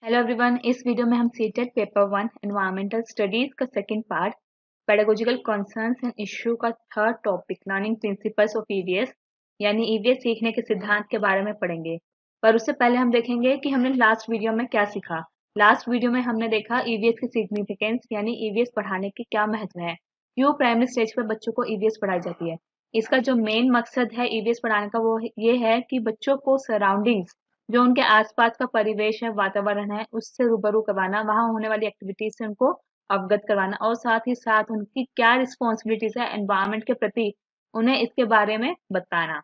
Hello everyone, इस video में हम सीटेट पेपर 1 एनवायरमेंटल स्टडीज का second part pedagogical concerns and issue का third topic learning principles of EVS यानी EVS सीखने के सिद्धांत के बारे में पढ़ेंगे। पर उससे पहले हम देखेंगे कि हमने लास्ट वीडियो में क्या सीखा। लास्ट वीडियो में हमने देखा ईवीएस की सिग्निफिकेंस यानी ईवीएस पढ़ाने की क्या महत्व है, क्यों प्राइमरी स्टेज पर बच्चों को ईवीएस पढ़ाई जाती है। इसका जो मेन मकसद है ईवीएस पढ़ाने का वो ये है कि बच्चों को सराउंडिंग्स, जो उनके आसपास का परिवेश है, वातावरण है, उससे रूबरू करवाना, वहाँ होने वाली एक्टिविटीज से उनको अवगत करवाना और साथ ही साथ उनकी क्या रिस्पॉन्सिबिलिटीज है एनवायरनमेंट के प्रति, उन्हें इसके बारे में बताना।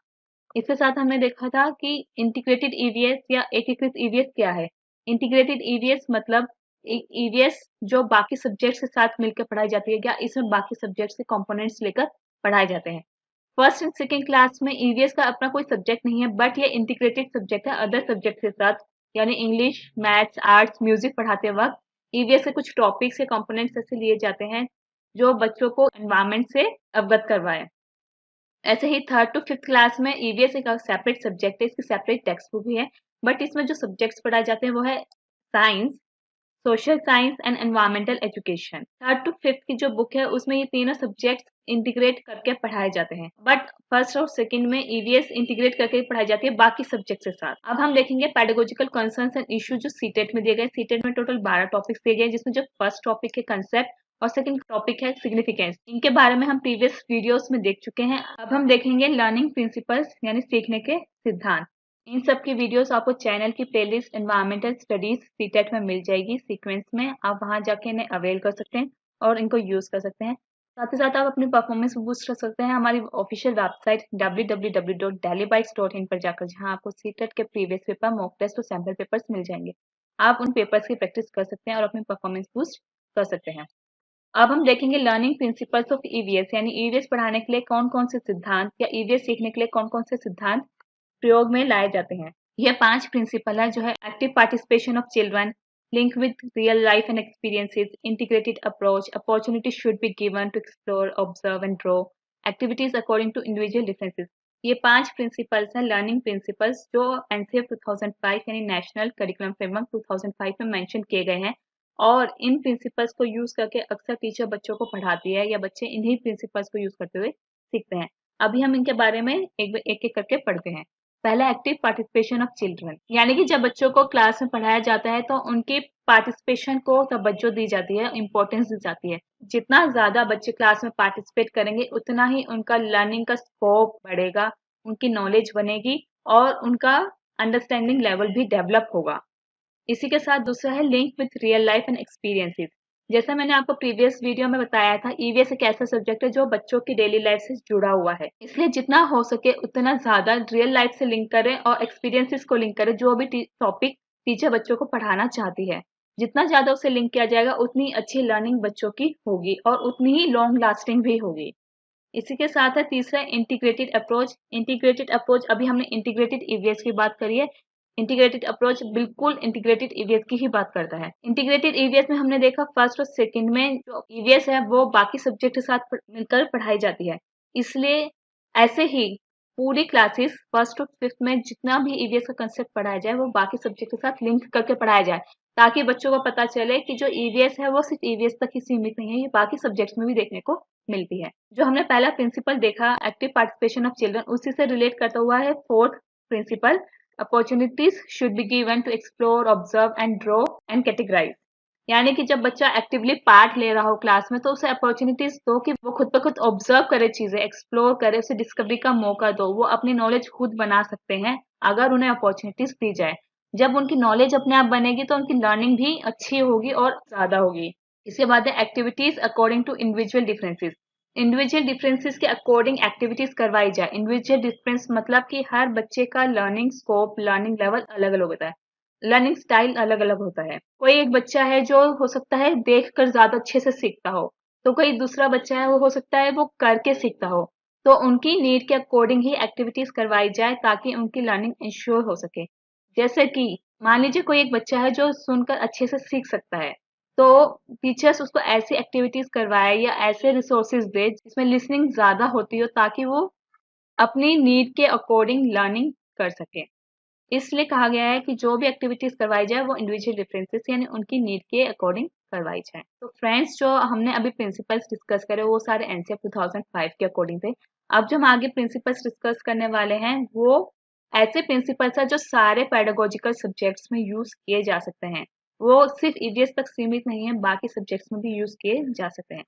इसके साथ हमने देखा था कि इंटीग्रेटेड ईवीएस या एकीकृत ईवीएस क्या है। इंटीग्रेटेड ईवीएस मतलब ईवीएस जो बाकी सब्जेक्ट्स के साथ मिलकर पढ़ाई जाती है या इसमें बाकी सब्जेक्ट्स के कंपोनेंट्स लेकर पढ़ाए जाते हैं। फर्स्ट एंड सेकेंड क्लास में ईवीएस का अपना कोई सब्जेक्ट नहीं है, बट ये इंटीग्रेटेड सब्जेक्ट है अदर सब्जेक्ट के साथ, यानी इंग्लिश, मैथ्स, आर्ट्स, म्यूजिक पढ़ाते वक्त ईवीएस के कुछ टॉपिक्स या कंपोनेंट्स ऐसे लिए जाते हैं जो बच्चों को एनवायरमेंट से अवगत करवाए। ऐसे ही थर्ड टू फिफ्थ क्लास में ईवीएस एक सेपरेट सब्जेक्ट है, इसकी सेपरेट टेक्स्ट बुक भी है, बट इसमें जो सब्जेक्ट्स पढ़ाए जाते हैं वो है science, social science and environmental education. Third to fifth की जो बुक है उसमें ये तीनों सब्जेक्ट्स इंटीग्रेट करके पढ़ाए जाते हैं, बट फर्स्ट और सेकंड में ईवीएस इंटीग्रेट करके पढ़ाई जाती है बाकी सब्जेक्ट के साथ। अब हम देखेंगे पेडागोजिकल कंसर्न्स एंड इश्यू जो सीटेट में दिए गए। सीटेट में टोटल 12 टॉपिक्स दिए गए, जिसमें जो फर्स्ट टॉपिक है कंसेप्ट और सेकंड टॉपिक है सिग्निफिकेंस। इनके बारे में हम प्रीवियस वीडियोस में देख चुके हैं। अब हम देखेंगे लर्निंग प्रिंसिपल्स यानी सीखने के सिद्धांत। इन सब की वीडियोस आपको चैनल की प्लेलिस्ट एनवायरमेंटल स्टडीज सीटेट में मिल जाएगी सीक्वेंस में। आप वहां जाके इन्हें अवेल कर सकते हैं और इनको यूज कर सकते हैं। साथ ही साथ आप अपनी परफॉर्मेंस बूस्ट कर सकते हैं हमारी ऑफिशियल वेबसाइट www.delhibytes.in पर जाकर, जहां आपको सीटेट के प्रीवियस पेपर, मॉक टेस्ट और सैम्पल पेपर्स मिल जाएंगे। आप उन पेपर्स की प्रैक्टिस कर सकते हैं और अपनी परफॉर्मेंस बूस्ट कर सकते हैं। अब हम देखेंगे लर्निंग प्रिंसिपल्स ऑफ ईवीएस यानी ईवीएस पढ़ाने के लिए कौन कौन से सिद्धांत या ईवीएस सीखने के लिए कौन कौन से सिद्धांत प्रयोग में लाए जाते हैं। यह 5 प्रिंसिपल है जो है active participation of children, link with real life and experiences, integrated approach, opportunity should be given to explore, observe and draw, activities according to individual differences. ये 5 प्रिंसिपल्स हैं लर्निंग प्रिंसिपल्स जो एनसीएफ 2005 यानी national curriculum framework 2005 में mention किए गए हैं। और इन principles को यूज करके अक्सर टीचर बच्चों को पढ़ाती है या बच्चे इन्हीं प्रिंसिपल्स को यूज करते हुए सीखते हैं। अभी हम इनके बारे में एक एक करके पढ़ते हैं। पहला एक्टिव पार्टिसिपेशन ऑफ चिल्ड्रन, यानी कि जब बच्चों को क्लास में पढ़ाया जाता है तो उनके पार्टिसिपेशन को तवज्जो दी जाती है, इंपॉर्टेंस दी जाती है। जितना ज्यादा बच्चे क्लास में पार्टिसिपेट करेंगे उतना ही उनका लर्निंग का स्कोप बढ़ेगा, उनकी नॉलेज बनेगी और उनका अंडरस्टैंडिंग लेवल भी डेवलप होगा। इसी के साथ दूसरा है link with real life and experiences. जैसा मैंने आपको प्रीवियस वीडियो में बताया था, ईवीएस एक ऐसा सब्जेक्ट है जो बच्चों की डेली लाइफ से जुड़ा हुआ है, इसलिए जितना हो सके उतना ज्यादा रियल लाइफ से लिंक करें और एक्सपीरियंसेस को लिंक करें। जो भी टॉपिक टीचर बच्चों को पढ़ाना चाहती है, जितना ज्यादा उसे लिंक किया जाएगा उतनी अच्छी लर्निंग बच्चों की होगी और उतनी ही लॉन्ग लास्टिंग भी होगी। इसी के साथ है तीसरा इंटीग्रेटेड अप्रोच। इंटीग्रेटेड अप्रोच, अभी हमने इंटीग्रेटेड ईवीएस की बात करी है, इंटीग्रेटेड अप्रोच बिल्कुल इंटीग्रेटेड ईवीएस की ही बात करता है। इंटीग्रेटेड ईवीएस में हमने देखा फर्स्ट और सेकंड में जो ईवीएस है वो बाकी सब्जेक्ट के साथ मिलकर पढ़ाई जाती है, इसलिए ऐसे ही पूरी क्लासेस फर्स्ट और फिफ्थ में जितना भी ईवीएस का कंसेप्ट पढ़ाया जाए वो बाकी सब्जेक्ट के साथ लिंक करके पढ़ाया जाए, ताकि बच्चों को पता चले कि जो ईवीएस है वो सिर्फ ईवीएस तक ही सीमित नहीं है, ये बाकी सब्जेक्ट्स में भी देखने को मिलती है। जो हमने पहला प्रिंसिपल देखा एक्टिव पार्टिसिपेशन ऑफ चिल्ड्रन, उसी से रिलेट करता हुआ है fourth principle, opportunities should be given to explore, observe and draw and categorise. यानी कि जब बच्चा एक्टिवली पार्ट ले रहा हो क्लास में तो उसे अपॉर्चुनिटीज दो कि वो खुद ब खुद ऑब्जर्व करे, चीजें एक्सप्लोर करे, उसे डिस्कवरी का मौका दो। वो अपनी नॉलेज खुद बना सकते हैं अगर उन्हें अपॉर्चुनिटीज दी जाए। जब उनकी नॉलेज अपने आप बनेगी तो उनकी लर्निंग भी अच्छी होगी और ज्यादा होगी। इसके बाद है activities according to individual differences. Individual differences के अकॉर्डिंग एक्टिविटीज करवाई जाए। इंडिविजुअल डिफरेंस मतलब कि हर बच्चे का लर्निंग स्कोप, लर्निंग लेवल अलग अलग होता है, लर्निंग स्टाइल अलग अलग होता है। कोई एक बच्चा है जो हो सकता है देखकर ज्यादा अच्छे से सीखता हो, तो कोई दूसरा बच्चा है वो हो सकता है वो करके सीखता हो। तो उनकी नीड के अकॉर्डिंग ही एक्टिविटीज करवाई जाए ताकि उनकी लर्निंग इंश्योर हो सके। जैसे कि मान लीजिए कोई एक बच्चा है जो सुनकर अच्छे से सीख सकता है, तो टीचर्स उसको ऐसी एक्टिविटीज करवाए या ऐसे रिसोर्सेज दे जिसमें लिसनिंग ज्यादा होती हो ताकि वो अपनी नीड के अकॉर्डिंग लर्निंग कर सके। इसलिए कहा गया है कि जो भी एक्टिविटीज करवाई जाए वो इंडिविजुअल डिफरेंसेस यानी उनकी नीड के अकॉर्डिंग करवाई जाए। तो फ्रेंड्स, जो हमने अभी प्रिंसिपल्स डिस्कस करे वो सारे एनसीएफ 2005 के अकॉर्डिंग थे। अब जो हम आगे प्रिंसिपल्स डिस्कस करने वाले हैं वो ऐसे प्रिंसिपल्स है जो सारे पेडागोजिकल सब्जेक्ट्स में यूज किए जा सकते हैं। वो सिर्फ ईवीएस तक सीमित नहीं है, बाकी सब्जेक्ट्स में भी यूज किए जा सकते हैं।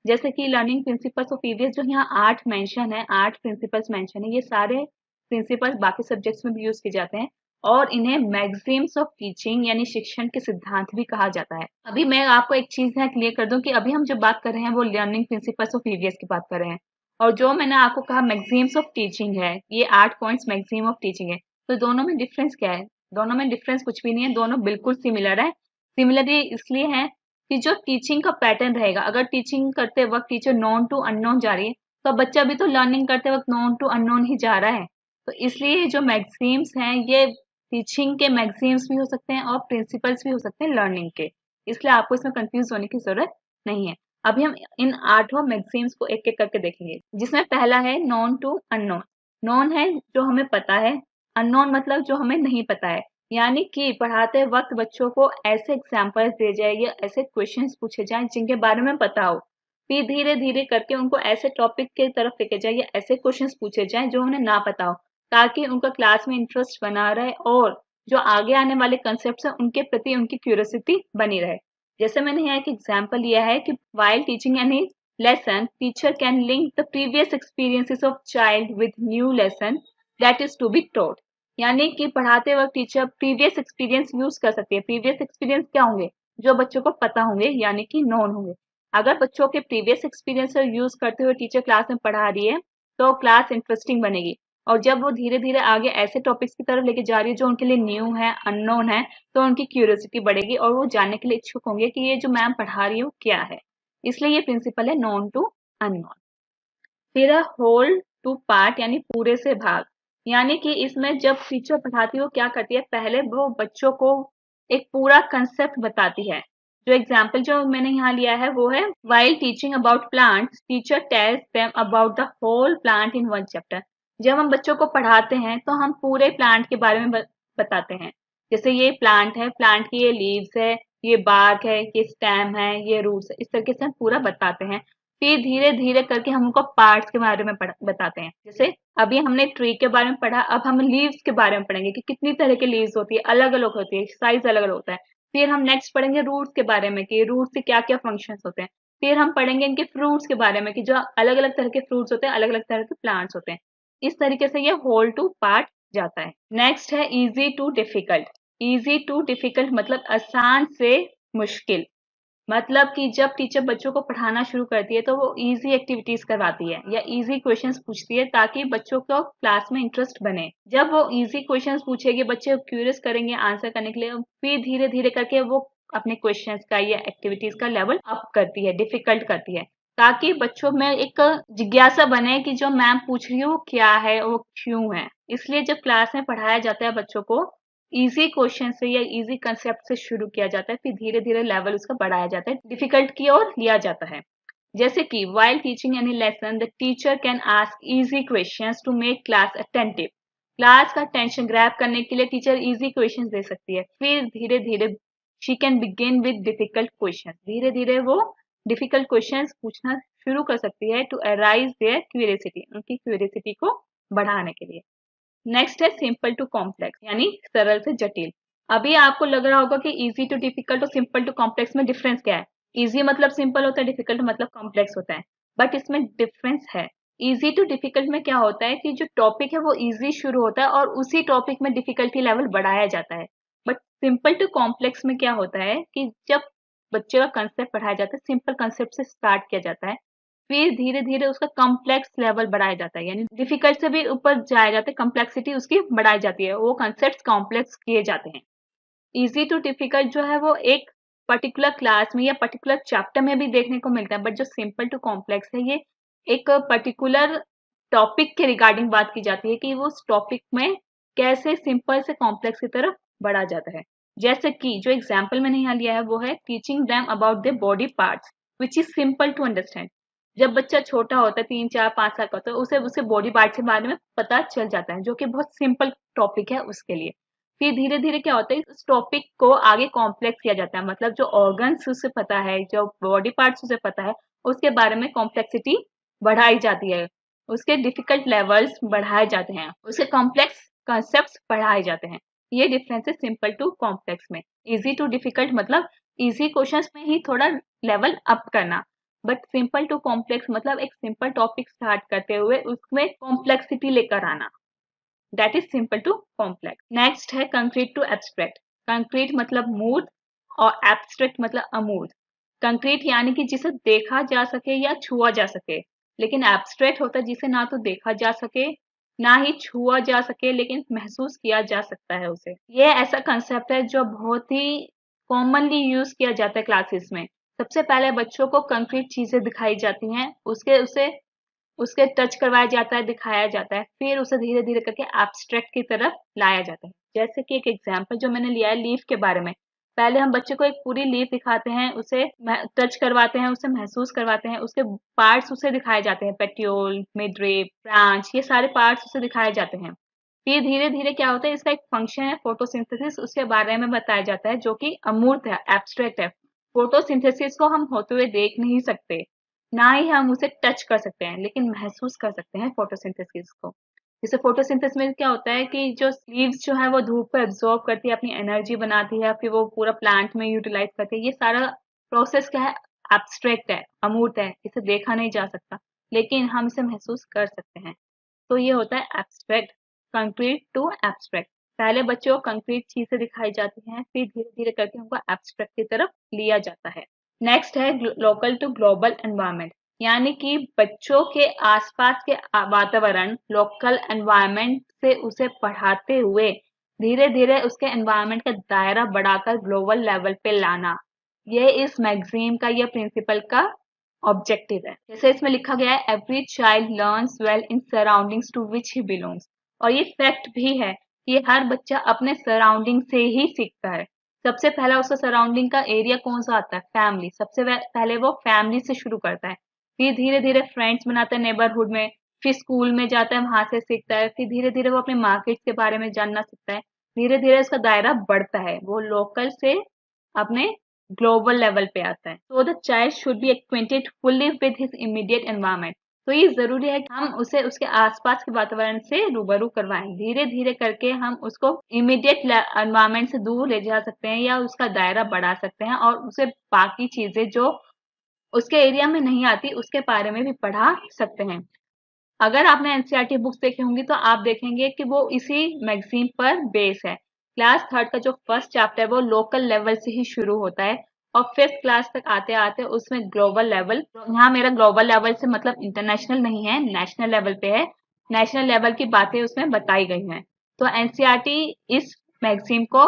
जैसे कि लर्निंग प्रिंसिपल्स ऑफ ईवीएस जो यहाँ 8 मेंशन है, 8 प्रिंसिपल्स मेंशन है, ये सारे प्रिंसिपल्स बाकी सब्जेक्ट्स में भी यूज किए जाते हैं और इन्हें मैक्सिम्स ऑफ टीचिंग यानी शिक्षण के सिद्धांत भी कहा जाता है। अभी मैं आपको एक चीज यहाँ क्लियर कर दूं कि अभी हम जो बात कर रहे हैं वो लर्निंग प्रिंसिपल्स ऑफ ईवीएस की बात कर रहे हैं, और जो मैंने आपको कहा मैक्सिम्स ऑफ टीचिंग है, ये 8 पॉइंट्स मैक्सिम ऑफ टीचिंग है। तो दोनों में डिफरेंस क्या है? दोनों में डिफरेंस कुछ भी नहीं है, दोनों बिल्कुल सिमिलर है। सिमिलर इसलिए है कि जो टीचिंग का पैटर्न रहेगा, अगर टीचिंग करते वक्त टीचर नॉन टू अननोन जा रही है तो बच्चा भी तो लर्निंग करते वक्त नॉन टू अननोन ही जा रहा है। तो इसलिए जो मैक्सिम्स हैं ये टीचिंग के मैक्सिम्स भी हो सकते हैं और प्रिंसिपल्स भी हो सकते हैं लर्निंग के, इसलिए आपको इसमें कंफ्यूज होने की जरूरत नहीं है। अभी हम इन 8 मैक्सिम्स को एक एक करके देखेंगे, जिसमें पहला है नॉन टू अननोन। नॉन है जो हमें पता है, अननोन मतलब जो हमें नहीं पता है, यानी कि पढ़ाते वक्त बच्चों को ऐसे एग्जाम्पल्स दिए जाए या ऐसे क्वेश्चंस पूछे जाएं जिनके बारे में पता हो, फिर धीरे धीरे करके उनको ऐसे टॉपिक के तरफ लेके जाए या ऐसे क्वेश्चंस पूछे जाएं जो उन्हें ना पता हो, ताकि उनका क्लास में इंटरेस्ट बना रहे और जो आगे आने वाले कंसेप्ट हैं उनके प्रति उनकी क्यूरियोसिटी बनी रहे। जैसे मैंने यहाँ एक एग्जाम्पल लिया है कि while teaching any lesson teacher can link the previous experiences of child with new lesson that is to be taught. यानी कि पढ़ाते वक्त टीचर प्रीवियस एक्सपीरियंस यूज कर सकती है। प्रीवियस एक्सपीरियंस क्या होंगे? जो बच्चों को पता होंगे यानी कि नॉन होंगे। अगर बच्चों के प्रीवियस एक्सपीरियंस यूज करते हुए टीचर क्लास में पढ़ा रही है तो क्लास इंटरेस्टिंग बनेगी, और जब वो धीरे धीरे आगे ऐसे टॉपिक्स की तरफ लेके जा रही है जो उनके लिए न्यू है, अननोन है, तो उनकी क्यूरियोसिटी बढ़ेगी और वो जानने के लिए इच्छुक होंगे कि ये जो मैम पढ़ा रही हो क्या है। इसलिए ये प्रिंसिपल है नॉन टू अननोन। फिर है होल टू पार्ट यानी पूरे से भाग, यानी कि इसमें जब टीचर पढ़ाती है वो क्या करती है, पहले वो बच्चों को एक पूरा कंसेप्ट बताती है। जो एग्जाम्पल जो मैंने यहाँ लिया है वो है while teaching about plants teacher tells them about the whole plant in one chapter. जब हम बच्चों को पढ़ाते हैं तो हम पूरे प्लांट के बारे में बताते हैं। जैसे ये प्लांट है, प्लांट की ये लीव्स है, ये बार्क है, ये स्टेम है, ये रूट्स है, इस तरीके से हम पूरा बताते हैं। फिर धीरे धीरे करके हम उनको पार्ट्स के बारे में बताते हैं। जैसे अभी हमने ट्री के बारे में पढ़ा, अब हम लीव्स के बारे में पढ़ेंगे कि कितनी तरह की लीव्स होती है, अलग अलग होती है, साइज अलग अलग होता है। फिर हम नेक्स्ट पढ़ेंगे रूट्स के बारे में कि रूट्स से क्या क्या फंक्शंस होते हैं। फिर हम पढ़ेंगे इनके फ्रूट्स के बारे में कि जो अलग अलग तरह के फ्रूट्स होते हैं, अलग अलग तरह के प्लांट्स होते हैं। इस तरीके से ये होल टू पार्ट जाता है। नेक्स्ट है easy to difficult. Easy to difficult मतलब आसान से मुश्किल। मतलब कि जब टीचर बच्चों को पढ़ाना शुरू करती है तो वो इजी एक्टिविटीज करवाती है या इजी क्वेश्चंस पूछती है ताकि बच्चों को क्लास में इंटरेस्ट बने। जब वो इजी क्वेश्चंस पूछेगी, बच्चे क्यूरियस करेंगे आंसर करने के लिए, फिर धीरे धीरे करके वो अपने क्वेश्चंस का या एक्टिविटीज का लेवल अप करती है, डिफिकल्ट करती है, ताकि बच्चों में एक जिज्ञासा बने कि जो मैम पूछ रही है वो क्या है, वो क्यों है। इसलिए जब क्लास में पढ़ाया जाता है बच्चों को इजी क्वेश्चन से या इजी कंसेप्ट से शुरू किया जाता है, फिर धीरे धीरे लेवल उसका बढ़ाया जाता है, डिफिकल्ट की ओर लिया जाता है। जैसे कि while teaching any lesson the teacher can ask easy questions to make class attentive। Class का टेंशन ग्रैब करने के लिए टीचर इजी क्वेश्चंस दे सकती है। फिर धीरे धीरे she can begin with difficult questions। धीरे धीरे वो डिफिकल्ट क्वेश्चंस पूछना शुरू कर सकती है to arise their curiosity, उनकी क्यूरियोसिटी को बढ़ाने के लिए। नेक्स्ट है सिंपल टू कॉम्प्लेक्स यानी सरल से जटिल। अभी आपको लग रहा होगा कि इजी टू डिफिकल्ट और सिंपल टू कॉम्प्लेक्स में डिफरेंस क्या है। इजी मतलब सिंपल होता है, डिफिकल्ट मतलब कॉम्प्लेक्स होता है, बट इसमें डिफरेंस है। इजी टू डिफिकल्ट में क्या होता है कि जो टॉपिक है वो इजी शुरू होता है और उसी टॉपिक में डिफिकल्टी लेवल बढ़ाया जाता है। बट सिंपल टू कॉम्प्लेक्स में क्या होता है कि जब बच्चे का कंसेप्ट पढ़ाया जाता है, सिंपल कंसेप्ट से स्टार्ट किया जाता है, फिर धीरे धीरे उसका कॉम्प्लेक्स लेवल बढ़ाया जाता है, यानी डिफिकल्ट से भी ऊपर जाया जाता है, कॉम्प्लेक्सिटी उसकी बढ़ाई जाती है, वो कंसेप्ट कॉम्प्लेक्स किए जाते हैं। इजी टू डिफिकल्ट जो है वो एक पर्टिकुलर क्लास में या पर्टिकुलर चैप्टर में भी देखने को मिलता है, बट जो सिंपल टू कॉम्प्लेक्स है ये एक पर्टिकुलर टॉपिक के रिगार्डिंग बात की जाती है कि वो उस टॉपिक में कैसे सिंपल से कॉम्प्लेक्स की तरफ बढ़ा जाता है। जैसे कि जो एग्जाम्पल मैंने यहाँ लिया है वो है teaching them about the body parts which is simple to understand. जब बच्चा छोटा होता है 3 4 5 साल का होता है उसे उसके बॉडी पार्ट के बारे में पता चल जाता है, जो कि बहुत सिंपल टॉपिक है उसके लिए। फिर धीरे धीरे क्या होता है, उस टॉपिक को आगे कॉम्प्लेक्स किया जाता है, मतलब जो ऑर्गन्स उसे पता है, जो बॉडी पार्ट्स उसे पता है, उसके बारे में कॉम्प्लेक्सिटी बढ़ाई जाती है, उसके डिफिकल्ट लेवल्स बढ़ाए जाते हैं, उसके कॉम्प्लेक्स कॉन्सेप्ट्स पढ़ाए जाते हैं। ये डिफरेंस है सिंपल टू कॉम्प्लेक्स में। इजी टू डिफिकल्ट मतलब इजी क्वेश्चंस में ही थोड़ा लेवल अप करना, बट सिंपल टू कॉम्प्लेक्स मतलब एक सिंपल टॉपिक स्टार्ट करते हुए उसमें कॉम्प्लेक्सिटी लेकर आना, that is simple to complex. Next है कंक्रीट टू एब्स्ट्रैक्ट। कंक्रीट मतलब मूर्त और एब्स्ट्रैक्ट मतलब अमूर्त। कंक्रीट यानी कि जिसे देखा जा सके या छुआ जा सके, लेकिन एब्स्ट्रैक्ट होता है जिसे ना तो देखा जा सके ना ही छुआ जा सके, लेकिन महसूस किया जा सकता है उसे। ये ऐसा कंसेप्ट है जो बहुत ही कॉमनली यूज किया जाता है क्लासेस में। सबसे पहले बच्चों को कंक्रीट चीजें दिखाई जाती हैं, उसके उसे उसके टच करवाया जाता है, दिखाया जाता है, फिर उसे धीरे धीरे करके एब्स्ट्रैक्ट की तरफ लाया जाता है। जैसे कि एक एग्जाम्पल जो मैंने लिया है लीफ के बारे में, पहले हम बच्चे को एक पूरी लीफ दिखाते हैं, उसे टच करवाते हैं, उसे महसूस करवाते हैं, उसके पार्ट्स उसे दिखाए जाते हैं, पेट्यूल, मिडरिप, ब्रांच, ये सारे पार्ट्स उसे दिखाए जाते हैं। फिर धीरे धीरे क्या होता है, इसका एक फंक्शन है फोटोसिंथेसिस, उसके बारे में बताया जाता है, जो कि अमूर्त है, एब्स्ट्रैक्ट है। फोटोसिंथेसिस को हम होते हुए देख नहीं सकते, ना ही हम उसे टच कर सकते हैं, लेकिन महसूस कर सकते हैं फोटोसिंथेसिस को। जैसे फोटोसिंथेसिस में क्या होता है कि जो लीव्स जो है वो धूप को एब्जॉर्ब करती है, अपनी एनर्जी बनाती है, फिर वो पूरा प्लांट में यूटिलाइज करती है। ये सारा प्रोसेस क्या है, एब्स्ट्रैक्ट है, अमूर्त है, इसे देखा नहीं जा सकता, लेकिन हम इसे महसूस कर सकते हैं। तो ये होता है एब्स्ट्रैक्ट, कंक्रीट टू एब्स्ट्रैक्ट। पहले बच्चों को कंक्रीट चीजें दिखाई जाती हैं, फिर धीरे धीरे करके उनको एब्स्ट्रैक्ट की तरफ लिया जाता है। नेक्स्ट है लोकल टू ग्लोबल एनवायरनमेंट, यानी कि बच्चों के आसपास के वातावरण, लोकल एनवायरनमेंट से उसे पढ़ाते हुए धीरे धीरे उसके एनवायरनमेंट का दायरा बढ़ाकर ग्लोबल लेवल पे लाना। ये इस मैगजीन का, ये प्रिंसिपल का ऑब्जेक्टिव है। जैसे इसमें लिखा गया है, every child learns well in surroundings to which he belongs. और ये फैक्ट भी है कि हर बच्चा अपने सराउंडिंग से ही सीखता है। सबसे पहला उसका सराउंडिंग का एरिया कौन सा आता है, फैमिली। सबसे पहले वो फैमिली से शुरू करता है, फिर धीरे धीरे फ्रेंड्स बनाता है नेबरहुड में, फिर स्कूल में जाता है, वहां से सीखता है, फिर धीरे धीरे वो अपने मार्केट के बारे में जानना सीखता है, धीरे धीरे उसका दायरा बढ़ता है, वो लोकल से अपने ग्लोबल लेवल पे आता है। So the child should be acquainted fully with his immediate environment. तो ये जरूरी है कि हम उसे उसके आसपास के वातावरण से रूबरू करवाएं। धीरे धीरे करके हम उसको इमीडिएट एनवायरनमेंट से दूर ले जा सकते हैं या उसका दायरा बढ़ा सकते हैं, और उसे बाकी चीजें जो उसके एरिया में नहीं आती उसके बारे में भी पढ़ा सकते हैं। अगर आपने एनसीईआरटी बुक्स देखी होंगी तो आप देखेंगे कि वो इसी मैगजीन पर बेस है। क्लास थर्ड का जो फर्स्ट चैप्टर है वो लोकल लेवल से ही शुरू होता है, और फिफ्थ क्लास तक आते आते उसमें ग्लोबल लेवल, यहाँ मेरा ग्लोबल लेवल से मतलब इंटरनेशनल नहीं है, नेशनल लेवल पे है, नेशनल लेवल की बातें उसमें बताई गई हैं। तो एनसीईआरटी इस मैगजीन को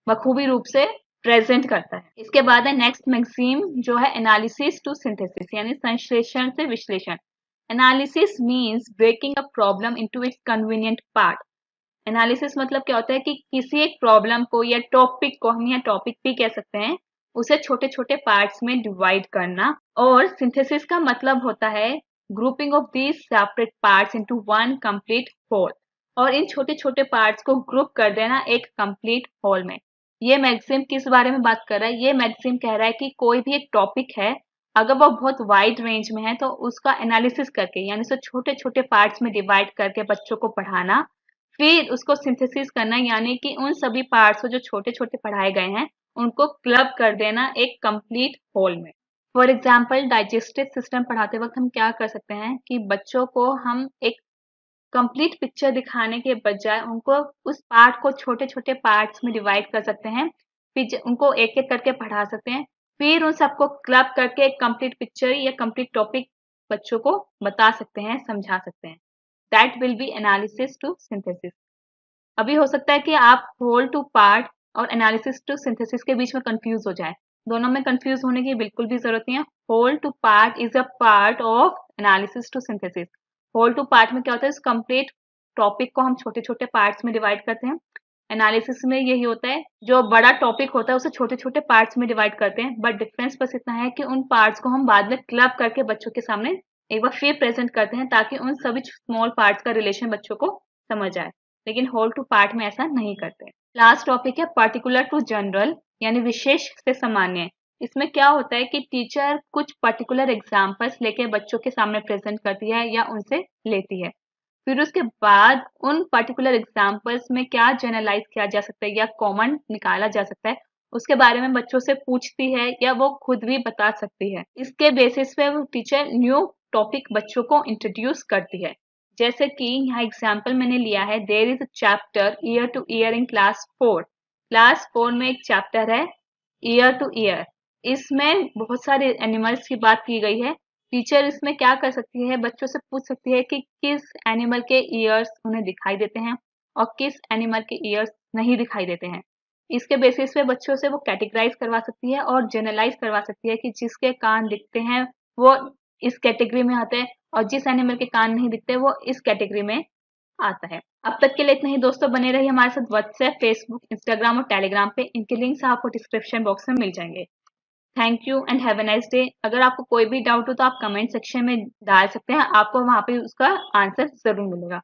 बखूबी रूप से प्रेजेंट करता है। इसके बाद है नेक्स्ट मैगजीन जो है एनालिसिस टू सिंथेसिस, यानी संश्लेषण से विश्लेषण। Analysis means breaking a problem into its convenient part. Analysis मतलब क्या होता है कि किसी एक प्रॉब्लम को या टॉपिक को, हम यहाँ टॉपिक भी कह सकते हैं, उसे छोटे छोटे पार्ट्स में डिवाइड करना। और सिंथेसिस का मतलब होता है grouping of these separate parts into one complete whole, और इन छोटे छोटे पार्ट्स को ग्रुप कर देना एक कंप्लीट होल में। ये मैगजीन किस बारे में बात कर रहा है, ये मैगजीन कह रहा है कि कोई भी एक टॉपिक है, अगर वो बहुत वाइड रेंज में है तो उसका एनालिसिस करके, यानी उसे छोटे छोटे पार्ट्स में डिवाइड करके बच्चों को पढ़ाना, फिर उसको सिंथेसिस करना, यानी कि उन सभी पार्ट्स को जो छोटे छोटे पढ़ाए गए हैं उनको क्लब कर देना एक कंप्लीट होल में। फॉर एग्जाम्पल डाइजेस्टिव सिस्टम पढ़ाते वक्त हम क्या कर सकते हैं कि बच्चों को हम एक कंप्लीट पिक्चर दिखाने के बजाय उनको उस पार्ट को छोटे छोटे पार्ट्स में डिवाइड कर सकते हैं, फिर उनको एक एक करके पढ़ा सकते हैं, फिर उन सबको क्लब करके एक कंप्लीट पिक्चर या कंप्लीट टॉपिक बच्चों को बता सकते हैं, समझा सकते हैं। That will be analysis to synthesis. अभी हो सकता है कि आप होल टू पार्ट और एनालिसिस टू सिंथेसिस के बीच में कंफ्यूज हो जाए, दोनों में कंफ्यूज होने की बिल्कुल भी जरूरत नहीं है। Whole to part is a part of analysis to synthesis. Whole to part में क्या होता है, इस कंप्लीट टॉपिक को हम छोटे छोटे पार्ट्स में डिवाइड करते हैं, एनालिसिस में यही होता है, जो बड़ा टॉपिक होता है उसे छोटे छोटे पार्ट्स में डिवाइड करते हैं, बट डिफरेंस बस इतना है कि उन पार्ट्स को हम बाद में क्लब करके बच्चों के सामने एक बार फिर प्रेजेंट करते हैं ताकि उन सभी स्मॉल पार्ट्स का रिलेशन बच्चों को समझ आए, लेकिन होल टू पार्ट में ऐसा नहीं करते। लास्ट टॉपिक है पर्टिकुलर टू जनरल, यानी विशेष से सामान्य। इसमें क्या होता है कि टीचर कुछ पर्टिकुलर एग्जाम्पल्स लेके बच्चों के सामने प्रेजेंट करती है या उनसे लेती है, फिर उसके बाद उन पर्टिकुलर एग्जाम्पल्स में क्या जनरलाइज किया जा सकता है या कॉमन निकाला जा सकता है, उसके बारे में बच्चों से पूछती है या वो खुद भी बता सकती है। इसके बेसिस पे वो टीचर न्यू टॉपिक बच्चों को इंट्रोड्यूस करती है। जैसे कि यहाँ एग्जाम्पल मैंने लिया है, there is a chapter year to year in class 4। Class 4 में एक चैप्टर है ईयर टू ईयर। इसमें बहुत सारे एनिमल्स की बात की गई है। टीचर इसमें क्या कर सकती है, बच्चों से पूछ सकती है कि किस एनिमल के ईयर्स उन्हें दिखाई देते हैं और किस एनिमल के ईयर्स नहीं दिखाई देते हैं। इसके बेसिस पे बच्चों से वो कैटेगराइज करवा सकती है और जनरलाइज करवा सकती है कि जिसके कान दिखते हैं वो इस कैटेगरी में आते हैं और जिस एनिमल के कान नहीं दिखते वो इस कैटेगरी में आता है। अब तक के लिए इतना ही दोस्तों, बने रहिए हमारे साथ व्हाट्सएप, फेसबुक, इंस्टाग्राम और टेलीग्राम पे। इनके लिंक्स आपको डिस्क्रिप्शन बॉक्स में मिल जाएंगे। Thank you and have a nice day. अगर आपको कोई भी डाउट हो तो आप कमेंट सेक्शन में डाल सकते हैं, आपको वहां पे उसका आंसर जरूर मिलेगा।